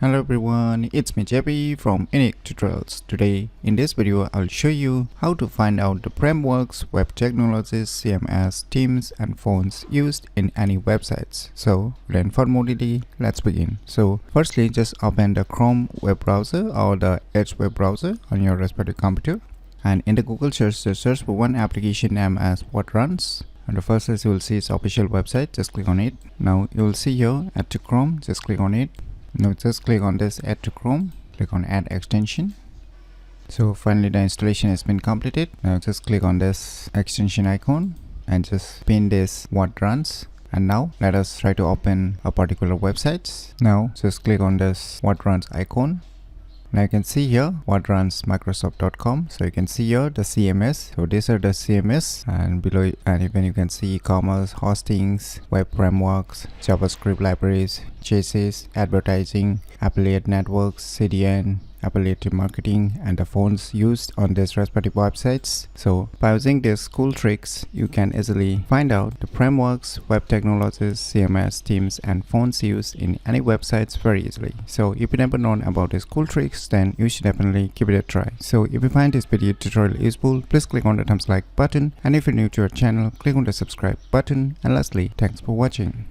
Hello everyone, it's me JP from Unique Tutorials. Today in this video I'll show you how to find out the frameworks, web technologies, CMS, themes and fonts used in any websites. So without further ado, let's begin. So firstly, just open the Chrome web browser or the Edge web browser on your respective computer, and in the Google search, just search for one application named as what runs. And the first is you will see its official website. Just click on it. Now you will see here add to Chrome. Just click on it. Now just click on this add to Chrome, click on add extension. So finally the installation has been completed. Now just click on this extension icon and just pin this what runs. And now let us try to open a particular website. Now just click on this what runs icon. Now you can see here what runs Microsoft.com. So you can see here the CMS. So these are the CMS, and below and even you can see e-commerce, hostings, web frameworks, JavaScript libraries, chassis, advertising, affiliate networks, CDN, affiliate marketing, and the fonts used on these respective websites. So by using these cool tricks, you can easily find out the frameworks, web technologies, CMS, themes and fonts used in any websites very easily. So if you never known about these cool tricks, then you should definitely give it a try. So if you find this video tutorial useful, please click on the thumbs like button, and if you're new to our channel, click on the subscribe button, and lastly, thanks for watching.